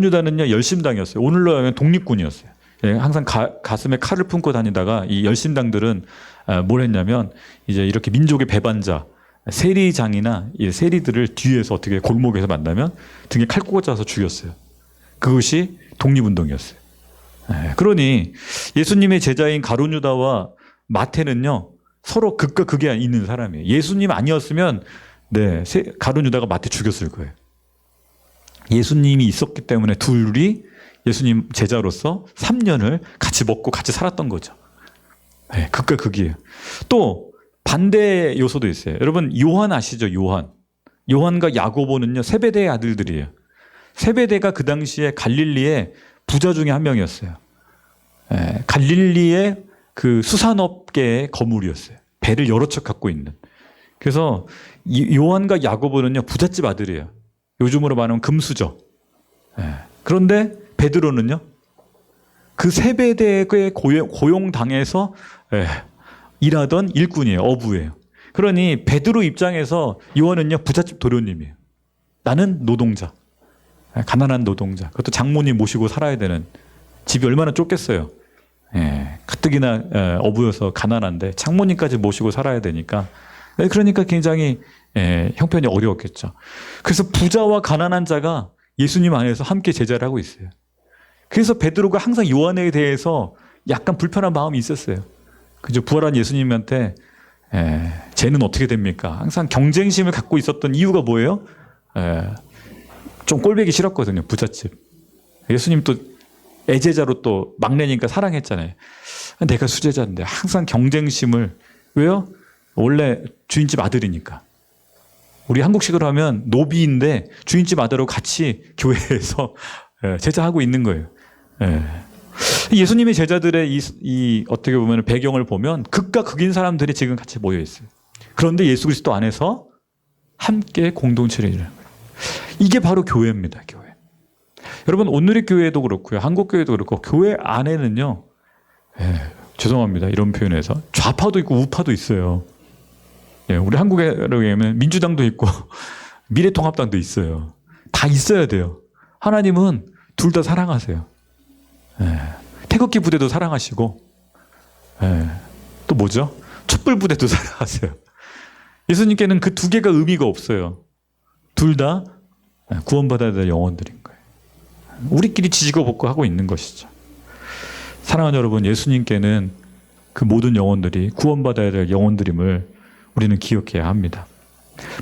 유다는요 열심당이었어요. 오늘로 하면 독립군이었어요. 항상 가슴에 칼을 품고 다니다가 이 열심당들은 뭘 했냐면 이제 이렇게 민족의 배반자 세리장이나 이 세리들을 뒤에서 어떻게 골목에서 만나면 등에 칼 꽂아서 죽였어요. 그것이 독립운동이었어요. 그러니 예수님의 제자인 가룟 유다와 마태는요 서로 극과 극에 있는 사람이에요. 예수님 아니었으면 가룟 유다가 마태 죽였을 거예요. 예수님이 있었기 때문에 둘이 예수님 제자로서 3년을 같이 먹고 같이 살았던 거죠. 극과 극이에요. 또 반대 요소도 있어요. 여러분 요한 아시죠? 요한과 야고보는요 세베대의 아들들이에요. 세베대가 그 당시에 갈릴리의 부자 중에 한 명이었어요. 갈릴리의 그 수산업계의 거물이었어요. 배를 여러 척 갖고 있는. 그래서 요한과 야고보는요 부잣집 아들이에요. 요즘으로 말하면 금수저. 그런데 베드로는요 그 세베대에 고용당해서 일하던 일꾼이에요. 어부예요. 그러니 베드로 입장에서 요한은요 부잣집 도련님이에요. 나는 노동자, 가난한 노동자. 그것도 장모님 모시고 살아야 되는, 집이 얼마나 좁겠어요. 가뜩이나 어부여서 가난한데 장모님까지 모시고 살아야 되니까, 그러니까 굉장히 형편이 어려웠겠죠. 그래서 부자와 가난한 자가 예수님 안에서 함께 제자를 하고 있어요. 그래서 베드로가 항상 요한에 대해서 약간 불편한 마음이 있었어요. 그죠? 부활한 예수님한테 쟤는 어떻게 됩니까? 항상 경쟁심을 갖고 있었던 이유가 뭐예요? 좀 꼴보기 싫었거든요. 부잣집. 예수님 또 애제자로 또 막내니까 사랑했잖아요. 내가 수제자인데 항상 경쟁심을. 왜요? 원래 주인집 아들이니까. 우리 한국식으로 하면 노비인데 주인집 아들하고 같이 교회에서 제자하고 있는 거예요. 예수님의 제자들의 이 어떻게 보면 배경을 보면 극과 극인 사람들이 지금 같이 모여 있어요. 그런데 예수 그리스도 안에서 함께 공동체를 이루는 거예요. 이게 바로 교회입니다. 교회. 여러분 오늘의 교회도 그렇고요. 한국 교회도 그렇고 교회 안에는요. 죄송합니다. 이런 표현에서 좌파도 있고 우파도 있어요. 우리 한국에 보면 민주당도 있고 미래통합당도 있어요. 다 있어야 돼요. 하나님은 둘 다 사랑하세요. 태극기 부대도 사랑하시고, 또 뭐죠? 촛불 부대도 사랑하세요. 예수님께는 그 두 개가 의미가 없어요. 둘 다 구원받아야 될 영혼들인 거예요. 우리끼리 지지고 볶고 하고 있는 것이죠. 사랑하는 여러분, 예수님께는 그 모든 영혼들이 구원받아야 될 영혼들임을 우리는 기억해야 합니다.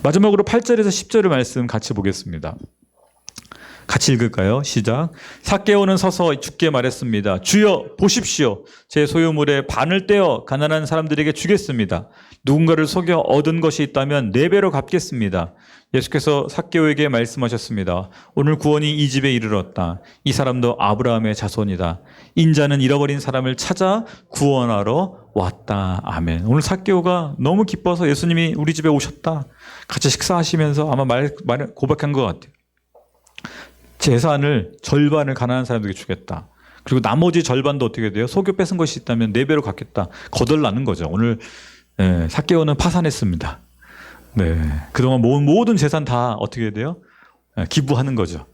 마지막으로 8절에서 10절의 말씀 같이 보겠습니다. 같이 읽을까요? 시작. 삭개오는 서서 주께 말했습니다. 주여 보십시오. 제 소유물의 반을 떼어 가난한 사람들에게 주겠습니다. 누군가를 속여 얻은 것이 있다면 4배로 갚겠습니다. 예수께서 삭개오에게 말씀하셨습니다. 오늘 구원이 이 집에 이르렀다. 이 사람도 아브라함의 자손이다. 인자는 잃어버린 사람을 찾아 구원하러 왔다. 아멘. 오늘 삭개오가 너무 기뻐서 예수님이 우리 집에 오셨다. 같이 식사하시면서 아마 고백한 것 같아요. 재산을 절반을 가난한 사람들에게 주겠다. 그리고 나머지 절반도 어떻게 돼요? 속여 뺏은 것이 있다면 4배로 갚겠다. 거덜나는 거죠. 오늘 삭개오는 파산했습니다. 그동안 모은 모든 재산 다 어떻게 돼요? 기부하는 거죠.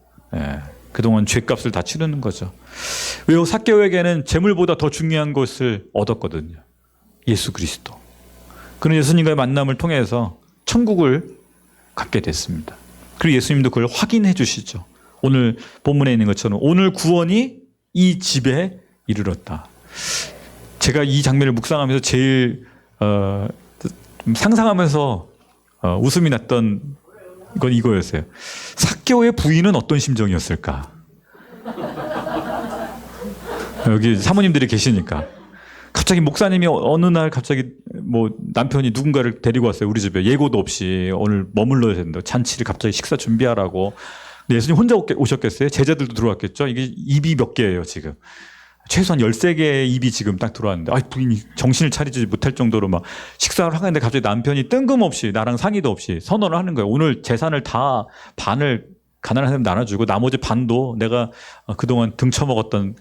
그동안 죗값을 다 치르는 거죠. 왜요? 삭개오에게는 재물보다 더 중요한 것을 얻었거든요. 예수 그리스도. 그런 예수님과의 만남을 통해서 천국을 갖게 됐습니다. 그리고 예수님도 그걸 확인해 주시죠. 오늘 본문에 있는 것처럼 오늘 구원이 이 집에 이르렀다. 제가 이 장면을 묵상하면서 제일 상상하면서 웃음이 났던 건 이거였어요. 삭개오의 부인은 어떤 심정이었을까? 여기 사모님들이 계시니까 갑자기 목사님이 어느 날 갑자기 뭐 남편이 누군가를 데리고 왔어요. 우리 집에 예고도 없이 오늘 머물러야 된다. 잔치를 갑자기 식사 준비하라고. 예수님 혼자 오셨겠어요? 제자들도 들어왔겠죠? 이게 입이 몇 개예요, 지금. 최소한 13개의 입이 지금 딱 들어왔는데, 부인이 정신을 차리지 못할 정도로 막 식사를 하는데 갑자기 남편이 뜬금없이 나랑 상의도 없이 선언을 하는 거예요. 오늘 재산을 다 반을 가난한 사람 나눠주고 나머지 반도 내가 그동안 등쳐먹었던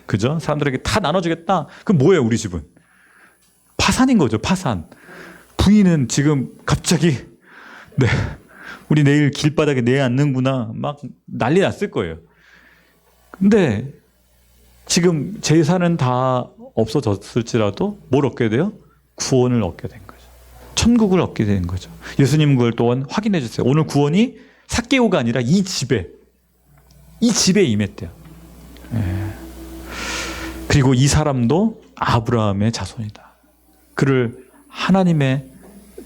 그죠? 사람들에게 다 나눠주겠다. 그럼 뭐예요, 우리 집은? 파산인 거죠, 파산. 부인은 지금 갑자기, 우리 내일 길바닥에 내 앉는구나. 막 난리 났을 거예요. 근데 지금 재산은 다 없어졌을지라도 뭘 얻게 돼요? 구원을 얻게 된 거죠. 천국을 얻게 된 거죠. 예수님은 그걸 또한 확인해 주세요. 오늘 구원이 삭개오가 아니라 이 집에 임했대요. 그리고 이 사람도 아브라함의 자손이다. 그를 하나님의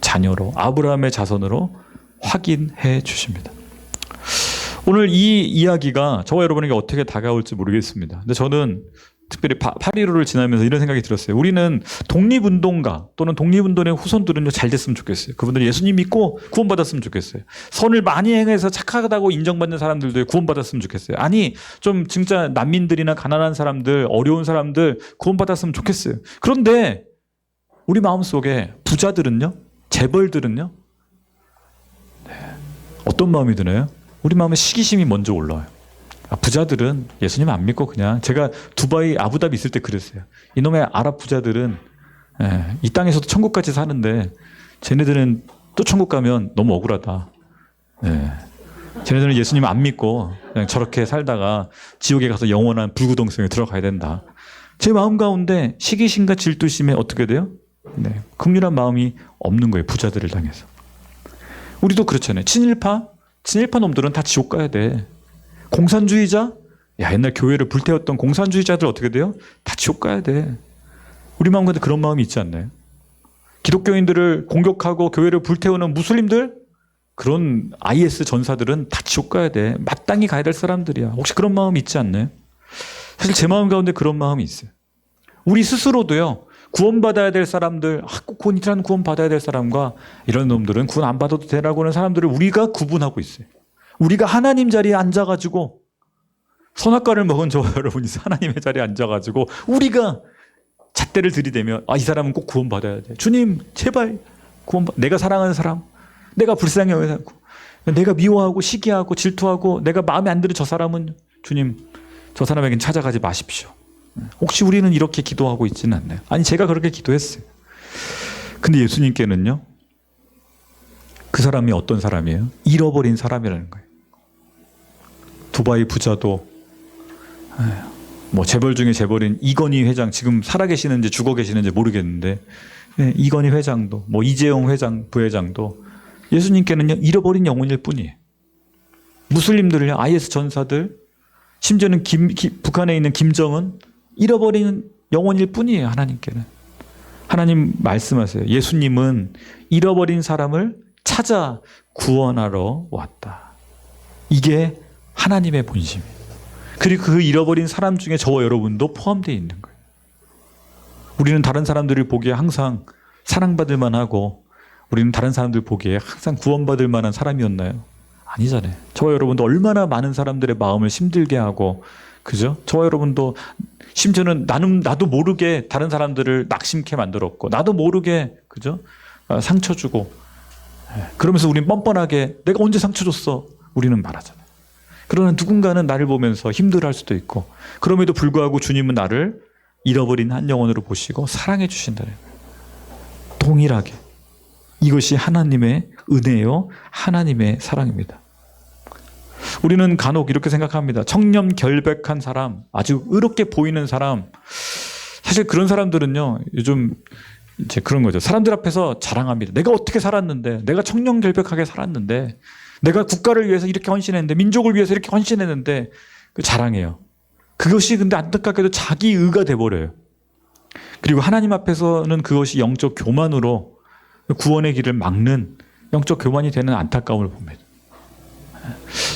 자녀로, 아브라함의 자손으로 확인해 주십니다. 오늘 이 이야기가 저와 여러분에게 어떻게 다가올지 모르겠습니다. 근데 저는 특별히 8.15를 지나면서 이런 생각이 들었어요. 우리는 독립운동가 또는 독립운동의 후손들은요 잘 됐으면 좋겠어요. 그분들이 예수님 믿고 구원받았으면 좋겠어요. 선을 많이 행해서 착하다고 인정받는 사람들도 구원받았으면 좋겠어요. 아니 좀 진짜 난민들이나 가난한 사람들, 어려운 사람들 구원받았으면 좋겠어요. 그런데 우리 마음속에 부자들은요 재벌들은요, 어떤 마음이 드나요? 우리 마음에 시기심이 먼저 올라와요. 부자들은 예수님 안 믿고 그냥, 제가 두바이 아부다비 있을 때 그랬어요. 이놈의 아랍 부자들은 이 땅에서도 천국까지 사는데 쟤네들은 또 천국 가면 너무 억울하다. 쟤네들은 예수님 안 믿고 그냥 저렇게 살다가 지옥에 가서 영원한 불구동성에 들어가야 된다. 제 마음 가운데 시기심과 질투심에 어떻게 돼요? 긍휼한 마음이 없는 거예요. 부자들을 향해서. 우리도 그렇잖아요. 친일파 놈들은 다 지옥 가야 돼. 공산주의자? 야, 옛날 교회를 불태웠던 공산주의자들 어떻게 돼요? 다 지옥 가야 돼. 우리 마음 가운데 그런 마음이 있지 않나요? 기독교인들을 공격하고 교회를 불태우는 무슬림들? 그런 IS 전사들은 다 지옥 가야 돼. 마땅히 가야 될 사람들이야. 혹시 그런 마음이 있지 않나요? 사실 제 마음 가운데 그런 마음이 있어요. 우리 스스로도요, 구원받아야 될 사람들, 꼭 이런 구원받아야 될 사람과 이런 놈들은 구원 안 받아도 되라고 하는 사람들을 우리가 구분하고 있어요. 우리가 하나님 자리에 앉아가지고, 선악과를 먹은 저 여러분이 하나님의 자리에 앉아가지고 우리가 잣대를 들이대면, 이 사람은 꼭 구원받아야 돼. 주님 제발 내가 사랑하는 사람, 내가 불쌍히 여기고, 내가 미워하고 시기하고 질투하고 내가 마음에 안 드는 저 사람은 주님 저 사람에겐 찾아가지 마십시오. 혹시 우리는 이렇게 기도하고 있지는 않나요? 아니, 제가 그렇게 기도했어요. 근데 예수님께는요, 그 사람이 어떤 사람이에요? 잃어버린 사람이라는 거예요. 두바이 부자도, 뭐 재벌 중에 재벌인 이건희 회장, 지금 살아계시는지 죽어 계시는지 모르겠는데, 이건희 회장도, 뭐 이재용 회장, 부회장도 예수님께는요, 잃어버린 영혼일 뿐이에요. 무슬림들을요, IS 전사들, 심지어는 북한에 있는 김정은, 잃어버리는 영혼일 뿐이에요. 하나님께는. 하나님 말씀하세요. 예수님은 잃어버린 사람을 찾아 구원하러 왔다. 이게 하나님의 본심이에요. 그리고 그 잃어버린 사람 중에 저와 여러분도 포함되어 있는 거예요. 우리는 다른 사람들을 보기에 항상 사랑받을 만하고, 우리는 다른 사람들 보기에 항상 구원받을 만한 사람이었나요? 아니잖아요. 저와 여러분도 얼마나 많은 사람들의 마음을 힘들게 하고, 그죠? 저와 여러분도 심지어는 나도 모르게 다른 사람들을 낙심케 만들었고, 나도 모르게, 그죠? 상처 주고, 그러면서 우리는 뻔뻔하게 내가 언제 상처 줬어? 우리는 말하잖아요. 그러나 누군가는 나를 보면서 힘들어할 수도 있고, 그럼에도 불구하고 주님은 나를 잃어버린 한 영혼으로 보시고 사랑해 주신다는 거예요. 동일하게. 이것이 하나님의 은혜요, 하나님의 사랑입니다. 우리는 간혹 이렇게 생각합니다. 청렴결백한 사람, 아주 의롭게 보이는 사람, 사실 그런 사람들은요, 요즘 이제 그런 거죠. 사람들 앞에서 자랑합니다. 내가 어떻게 살았는데, 내가 청렴결백하게 살았는데, 내가 국가를 위해서 이렇게 헌신했는데, 민족을 위해서 이렇게 헌신했는데, 자랑해요. 그것이 근데 안타깝게도 자기 의가 돼버려요. 그리고 하나님 앞에서는 그것이 영적 교만으로 구원의 길을 막는 영적 교만이 되는 안타까움을 봅니다.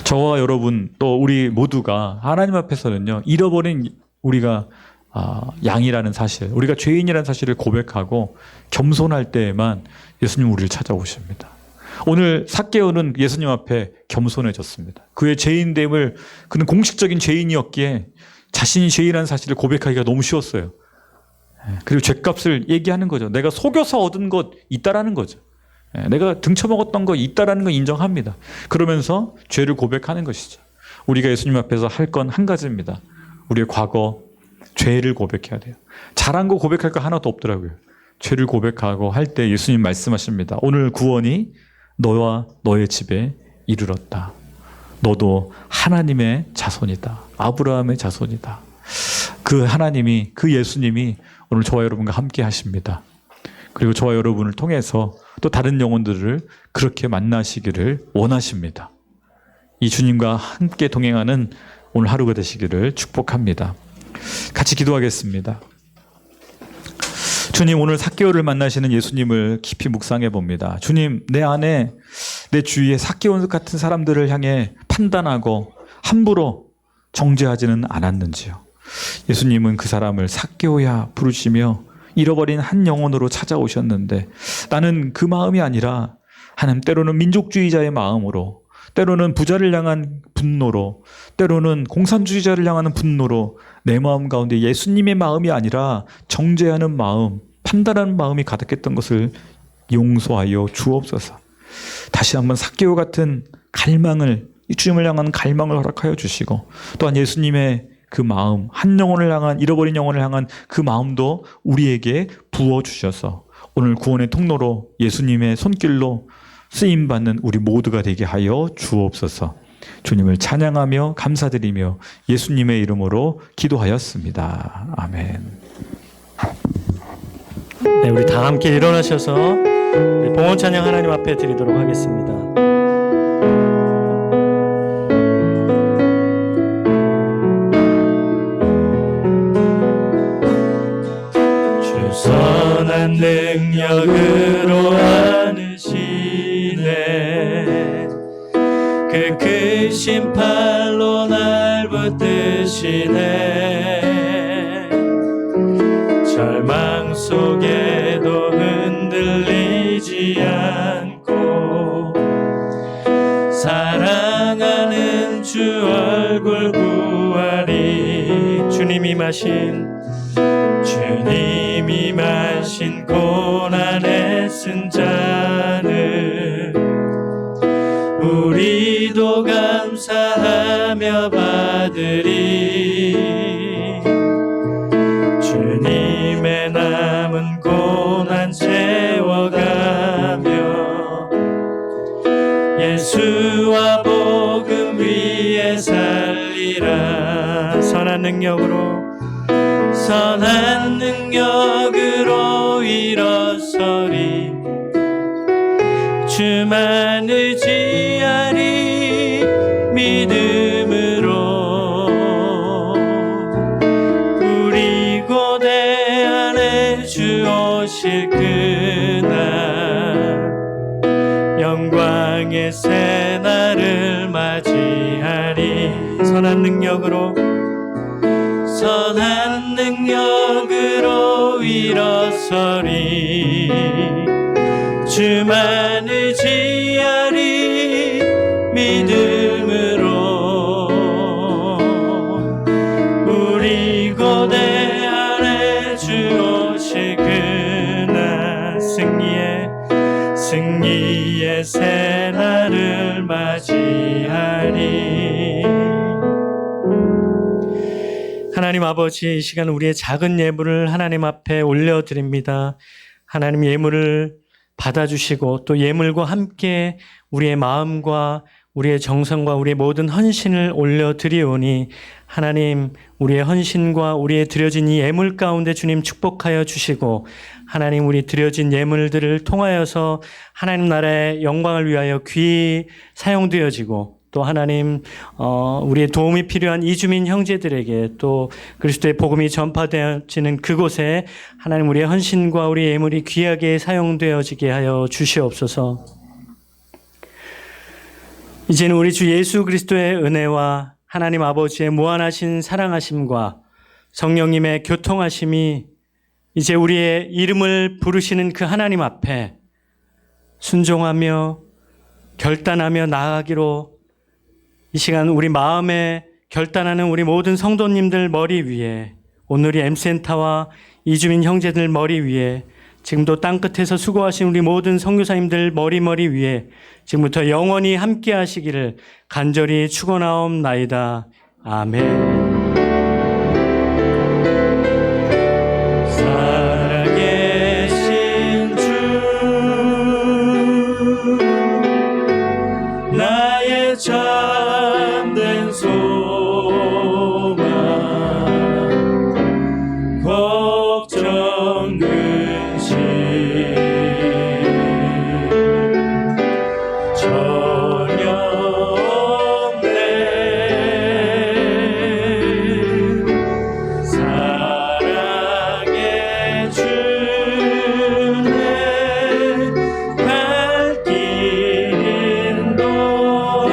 저와 여러분 또 우리 모두가 하나님 앞에서는요, 잃어버린 우리가 양이라는 사실, 우리가 죄인이라는 사실을 고백하고 겸손할 때에만 예수님 우리를 찾아오십니다. 오늘 삭개오는 예수님 앞에 겸손해졌습니다. 그의 죄인됨을, 그는 공식적인 죄인이었기에 자신이 죄인이라는 사실을 고백하기가 너무 쉬웠어요. 그리고 죄값을 얘기하는 거죠. 내가 속여서 얻은 것 있다라는 거죠. 내가 등쳐먹었던 거 있다라는 거 인정합니다. 그러면서 죄를 고백하는 것이죠. 우리가 예수님 앞에서 할 건 한 가지입니다. 우리의 과거 죄를 고백해야 돼요. 잘한 거 고백할 거 하나도 없더라고요. 죄를 고백하고 할 때 예수님 말씀하십니다. 오늘 구원이 너와 너의 집에 이르렀다. 너도 하나님의 자손이다. 아브라함의 자손이다. 그 하나님이, 그 예수님이 오늘 저와 여러분과 함께 하십니다. 그리고 저와 여러분을 통해서 또 다른 영혼들을 그렇게 만나시기를 원하십니다. 이 주님과 함께 동행하는 오늘 하루가 되시기를 축복합니다. 같이 기도하겠습니다. 주님, 오늘 삭개오를 만나시는 예수님을 깊이 묵상해 봅니다. 주님, 내 안에, 내 주위에 삭개오 같은 사람들을 향해 판단하고 함부로 정죄하지는 않았는지요. 예수님은 그 사람을 삭개오야 부르시며 잃어버린 한 영혼으로 찾아오셨는데, 나는 그 마음이 아니라 하나님, 때로는 민족주의자의 마음으로, 때로는 부자를 향한 분노로, 때로는 공산주의자를 향하는 분노로 내 마음 가운데 예수님의 마음이 아니라 정죄하는 마음, 판단하는 마음이 가득했던 것을 용서하여 주옵소서. 다시 한번 삭개오 같은 갈망을, 주님을 향한 갈망을 허락하여 주시고, 또한 예수님의 그 마음, 한 영혼을 향한, 잃어버린 영혼을 향한 그 마음도 우리에게 부어주셔서 오늘 구원의 통로로 예수님의 손길로 쓰임받는 우리 모두가 되게 하여 주옵소서. 주님을 찬양하며 감사드리며 예수님의 이름으로 기도하였습니다. 아멘. 네, 우리 다 함께 일어나셔서 우리 봉헌 찬양 하나님 앞에 드리도록 하겠습니다. 주 선한 능력으로 안으시네. 그 크신 팔로 날 붙드시네. 절망 속에도 흔들리지 않고 사랑하는 주 얼굴 구하리. 주님이 마신 고난에 쓴 잔을 우리도 감사하며 받으리. 주님의 남은 고난 채워가며 예수와 복음 위에 살리라. 선한 능력으로 일어서리. 주만 의지하리. 믿음으로 우리 고대 안에 주 오실 그날 영광의 새날을 맞이하리. 선한 능력으로 일어서리. 주만 의지하리. 믿음으로 우리 고대 안에 주 오실 그날 승리의 새날을 맞이하리. 하나님 아버지, 이 시간 우리의 작은 예물을 하나님 앞에 올려드립니다. 하나님 예물을 받아주시고 또 예물과 함께 우리의 마음과 우리의 정성과 우리의 모든 헌신을 올려드리오니 하나님 우리의 헌신과 우리의 드려진 이 예물 가운데 주님 축복하여 주시고 하나님 우리 드려진 예물들을 통하여서 하나님 나라의 영광을 위하여 귀히 사용되어지고 또 하나님 우리의 도움이 필요한 이주민 형제들에게 또 그리스도의 복음이 전파되어지는 그곳에 하나님 우리의 헌신과 우리의 예물이 귀하게 사용되어지게 하여 주시옵소서. 이제는 우리 주 예수 그리스도의 은혜와 하나님 아버지의 무한하신 사랑하심과 성령님의 교통하심이 이제 우리의 이름을 부르시는 그 하나님 앞에 순종하며 결단하며 나아가기로 이 시간 우리 마음에 결단하는 우리 모든 성도님들 머리 위에 오늘이 M센터와 이주민 형제들 머리 위에 지금도 땅끝에서 수고하신 우리 모든 선교사님들 머리 위에 지금부터 영원히 함께 하시기를 간절히 축원하옵나이다. 아멘. 살아계신 주 나의 참된 소망 걱정 근심 전혀 없네. 사랑의 주네 갈 길 인도하니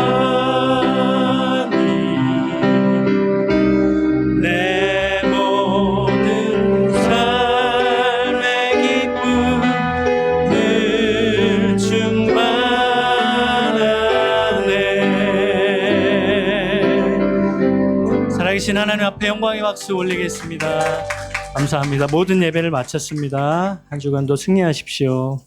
내 모든 삶의 기쁨 늘 충만하네. 살아계신 하나님 앞에 영광의 박수 올리겠습니다. 감사합니다. 모든 예배를 마쳤습니다. 한 주간도 승리하십시오.